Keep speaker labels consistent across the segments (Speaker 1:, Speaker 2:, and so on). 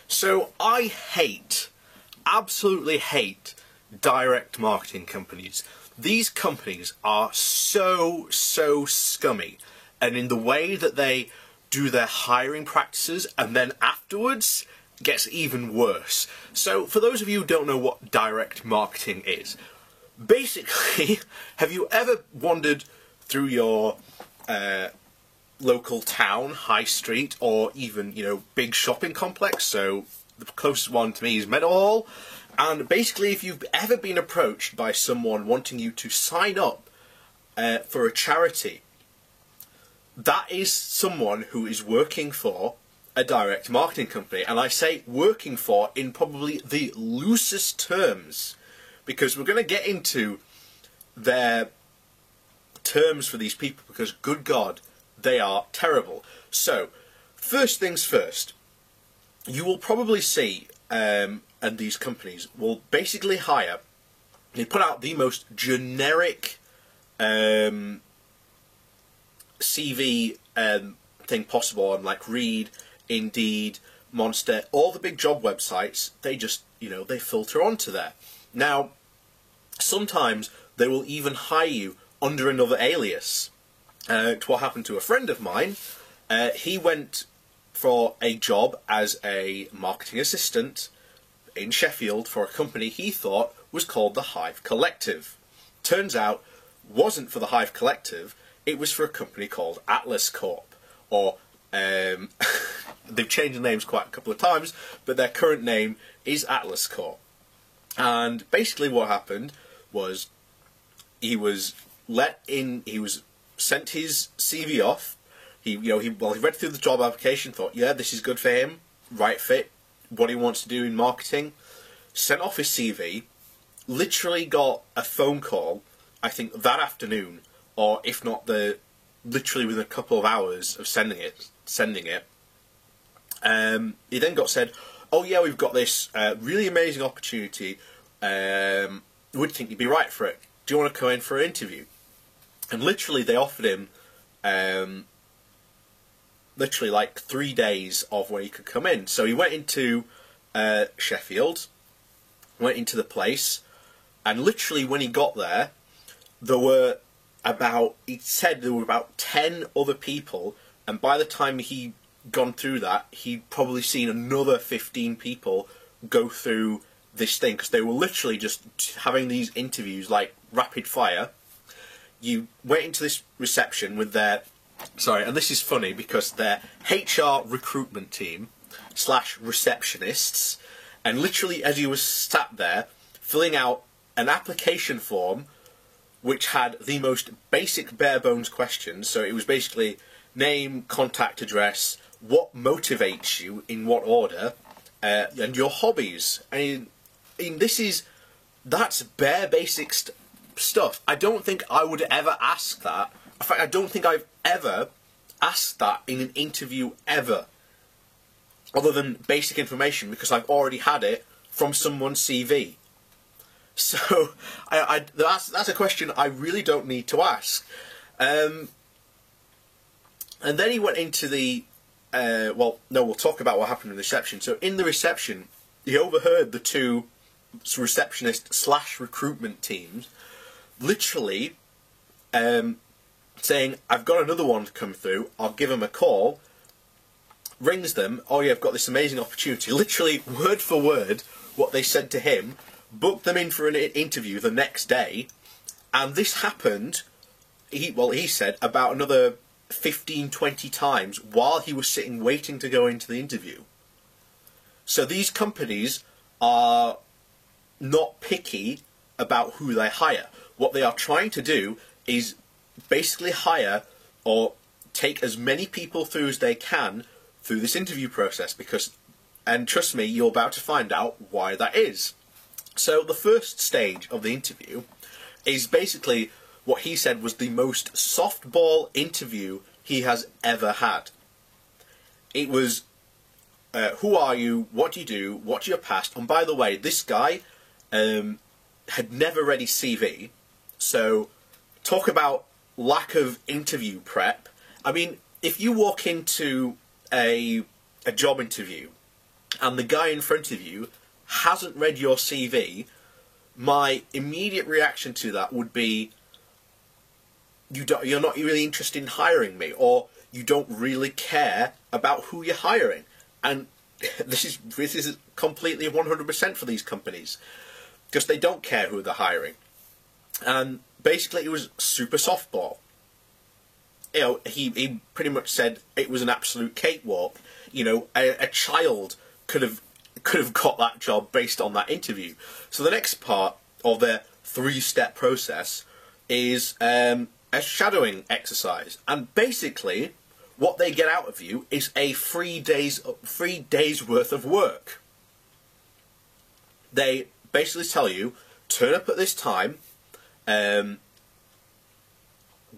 Speaker 1: So I hate, absolutely hate, direct marketing companies. These companies are so scummy, and in the way that they do their hiring practices, and then afterwards gets even worse. So for those of you who don't know what direct marketing is, basically, have you ever wandered through your local town, high street, or even, big shopping complex? So the closest one to me is Meadowhall. And basically, if you've ever been approached by someone wanting you to sign up for a charity, that is someone who is working for a direct marketing company. And I say working for in probably the loosest terms, because we're going to get into their terms for these people, because good God, they are terrible. So, first things first, you will probably see, and these companies will basically hire, they put out the most generic CV thing possible on like Reed, Indeed, Monster, all the big job websites. They just, they filter onto there. Now, sometimes they will even hire you under another alias. It's what happened to a friend of mine. He went for a job as a marketing assistant in Sheffield for a company he thought was called the Hive Collective. Turns out, wasn't for the Hive Collective, it was for a company called Atlas Corp. Or, they've changed the names quite a couple of times, but their current name is Atlas Corp. And basically what happened was, he was sent his CV off. He read through the job application, thought, yeah, this is good for him, right fit, what he wants to do in marketing. Sent off his CV, literally got a phone call, I think that afternoon, or if not literally within a couple of hours of sending it. He then got said, oh yeah, we've got this really amazing opportunity, would think you'd be right for it. Do you want to come in for an interview? And literally they offered him literally like 3 days of when he could come in. So he went into Sheffield, went into the place, and literally when he got there, he said there were about 10 other people, and by the time he'd gone through that, he'd probably seen another 15 people go through this thing, because they were literally just having these interviews like rapid fire. You went into this reception with their, and this is funny because their HR recruitment team / receptionists, and literally as you were sat there filling out an application form which had the most basic bare bones questions. So it was basically name, contact address, what motivates you in what order, and your hobbies. I mean, that's bare basic stuff. I don't think I would ever ask that. In fact, I don't think I've ever asked that in an interview ever, other than basic information, because I've already had it from someone's CV. So that's a question I really don't need to ask. And then he went into the we'll talk about what happened in the reception. So in the reception, he overheard the two receptionist / recruitment teams literally saying, I've got another one to come through, I'll give him a call. Rings them, oh yeah, I've got this amazing opportunity. Literally word for word what they said to him, booked them in for an interview the next day, and this happened, he said, about another 15-20 times while he was sitting waiting to go into the interview. So these companies are not picky about who they hire. What they are trying to do is basically hire or take as many people through as they can through this interview process, and trust me, you're about to find out why that is. So the first stage of the interview is basically what he said was the most softball interview he has ever had. It was, who are you, what do you do, what's your past, and by the way, this guy had never read his CV, so talk about lack of interview prep. I mean, if you walk into a job interview and the guy in front of you hasn't read your CV, my immediate reaction to that would be, you're not really interested in hiring me, or you don't really care about who you're hiring. And this is completely 100% for these companies, because they don't care who they're hiring. And basically it was super softball. You know, he pretty much said it was an absolute cakewalk. You know, a child could have got that job based on that interview. So the next part of their 3-step process is a shadowing exercise, and basically what they get out of you is a 3 days worth of work. They basically tell you, turn up at this time. They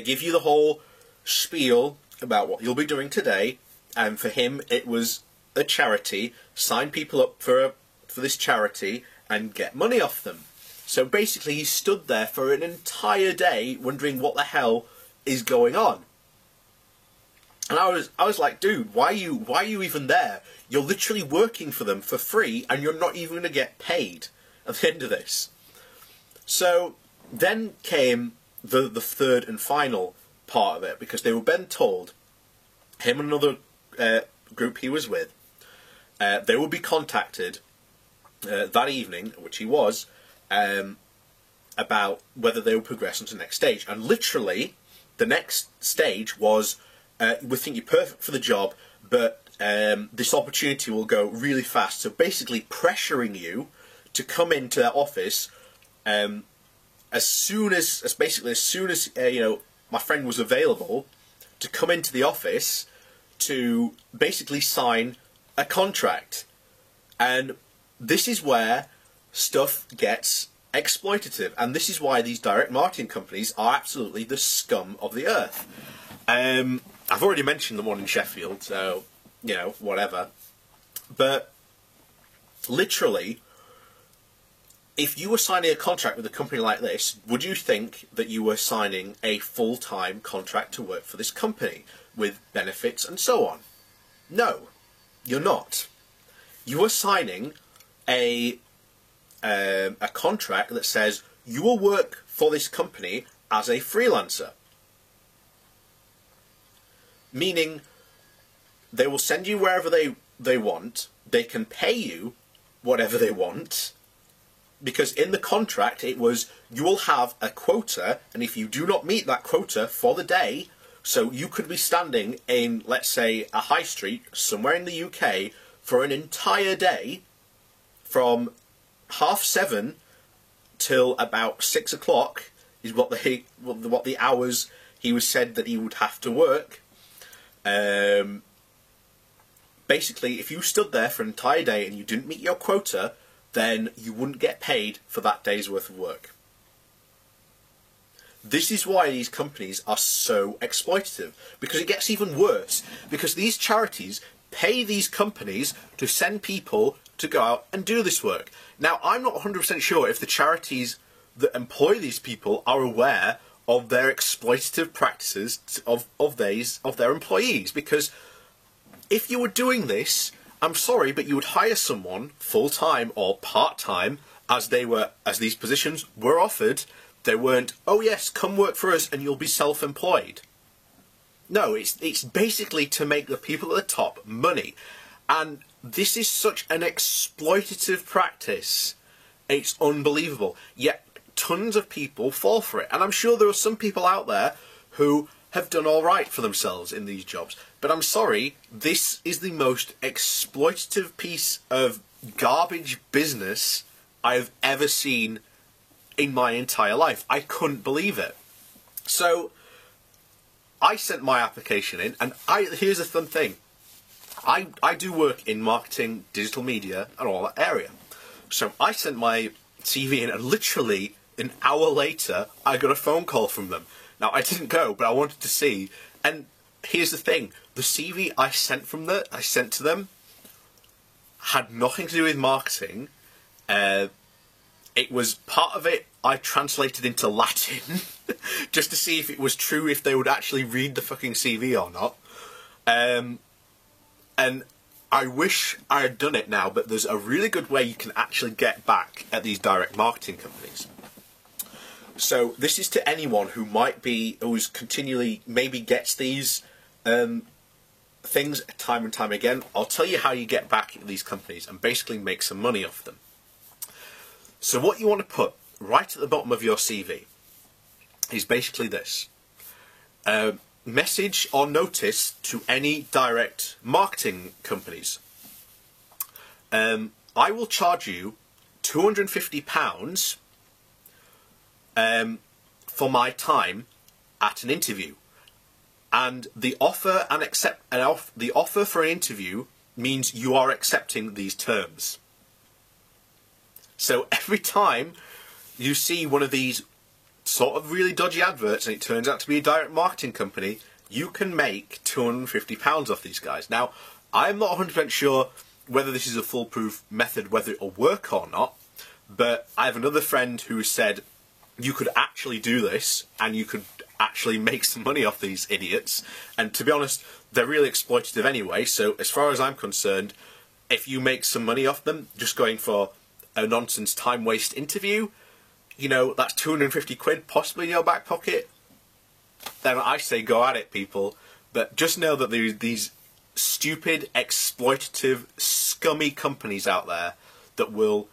Speaker 1: give you the whole spiel about what you'll be doing today, and for him it was a charity. Sign people up for this charity and get money off them. So basically he stood there for an entire day wondering what the hell is going on. And I was like, dude, why are you even there? You're literally working for them for free, and you're not even going to get paid at the end of this. So then came the third and final part of it, because they were then told, him and another group he was with, they would be contacted that evening, which he was, about whether they would progress into the next stage. And literally, the next stage was, we think you're perfect for the job, but this opportunity will go really fast. So basically pressuring you to come into their office as soon as you know, my friend was available, to come into the office to basically sign a contract. And this is where stuff gets exploitative, and this is why these direct marketing companies are absolutely the scum of the earth. I've already mentioned the one in Sheffield, so, you know, whatever. But literally, if you were signing a contract with a company like this, would you think that you were signing a full-time contract to work for this company with benefits and so on? No, you're not. You are signing a contract that says you will work for this company as a freelancer. Meaning, they will send you wherever they want, they can pay you whatever they want, because in the contract it was, you will have a quota, and if you do not meet that quota for the day, so you could be standing in, let's say, a high street somewhere in the UK for an entire day, from 7:30 till about 6 o'clock is what the hours he was said that he would have to work. Basically, if you stood there for an entire day and you didn't meet your quota, then you wouldn't get paid for that day's worth of work. This is why these companies are so exploitative, because it gets even worse, because these charities pay these companies to send people to go out and do this work. Now, I'm not 100% sure if the charities that employ these people are aware of their exploitative practices of their employees, because if you were doing this, I'm sorry, but you would hire someone full-time or part-time as these positions were offered. They weren't, oh yes, come work for us and you'll be self-employed. No, it's basically to make the people at the top money. And this is such an exploitative practice. It's unbelievable. Yet tons of people fall for it. And I'm sure there are some people out there who have done all right for themselves in these jobs. But I'm sorry, this is the most exploitative piece of garbage business I've ever seen in my entire life. I couldn't believe it. So I sent my application in, and here's the fun thing. I do work in marketing, digital media, and all that area. So I sent my CV in, and literally an hour later, I got a phone call from them. Now, I didn't go, but I wanted to see. And here's the thing. The CV I sent to them had nothing to do with marketing. It was part of it I translated into Latin just to see if it was true, if they would actually read the fucking CV or not. And I wish I had done it now, but there's a really good way you can actually get back at these direct marketing companies. So this is to anyone who who's continually, maybe gets these things time and time again. I'll tell you how you get back at these companies and basically make some money off them. So what you want to put right at the bottom of your CV is basically this. Message or notice to any direct marketing companies. I will charge you £250 for my time at an interview, and the offer for an interview means you are accepting these terms. So every time you see one of these sort of really dodgy adverts and it turns out to be a direct marketing company, you can make £250 off these guys. Now, I'm not 100% sure whether this is a foolproof method, whether it'll work or not, but I have another friend who said you could actually do this and you could actually make some money off these idiots. And to be honest, they're really exploitative anyway, so as far as I'm concerned, if you make some money off them just going for a nonsense time waste interview, you know, that's 250 quid possibly in your back pocket, then I say go at it, people. But just know that there are these stupid, exploitative, scummy companies out there that will,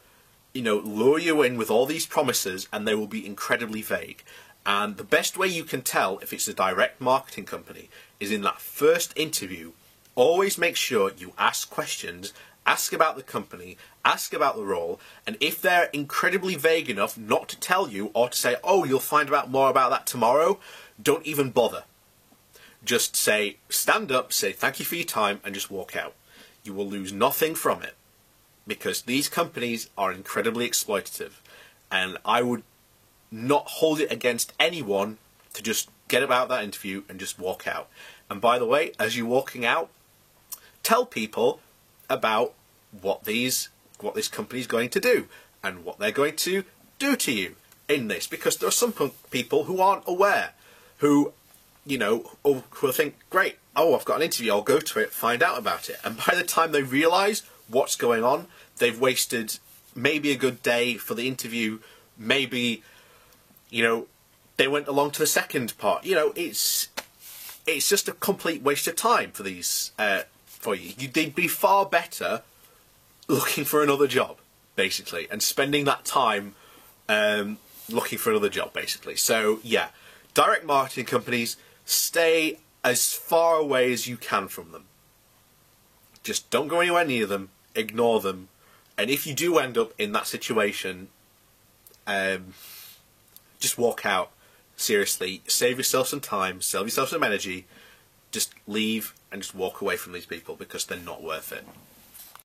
Speaker 1: you know, lure you in with all these promises, and they will be incredibly vague. And the best way you can tell if it's a direct marketing company is in that first interview. Always make sure you ask questions. Ask about the company, ask about the role, and if they're incredibly vague enough not to tell you or to say, oh, you'll find out more about that tomorrow, don't even bother. Just say, stand up, say thank you for your time, and just walk out. You will lose nothing from it, because these companies are incredibly exploitative, and I would not hold it against anyone to just get about that interview and just walk out. And by the way, as you're walking out, tell people about what this company is going to do and what they're going to do to you in this, because there are some people who aren't aware, who, you know, who think, great, oh, I've got an interview, I'll go to it, find out about it, and by the time they realise what's going on, they've wasted maybe a good day for the interview, maybe, you know, they went along to the second part. You know, it's just a complete waste of time for these for you. They'd be far better looking for another job, basically, and spending that time looking for another job, basically. So, yeah, direct marketing companies, stay as far away as you can from them. Just don't go anywhere near them, ignore them, and if you do end up in that situation, just walk out. Seriously, save yourself some time, save yourself some energy, just leave and just walk away from these people, because they're not worth it.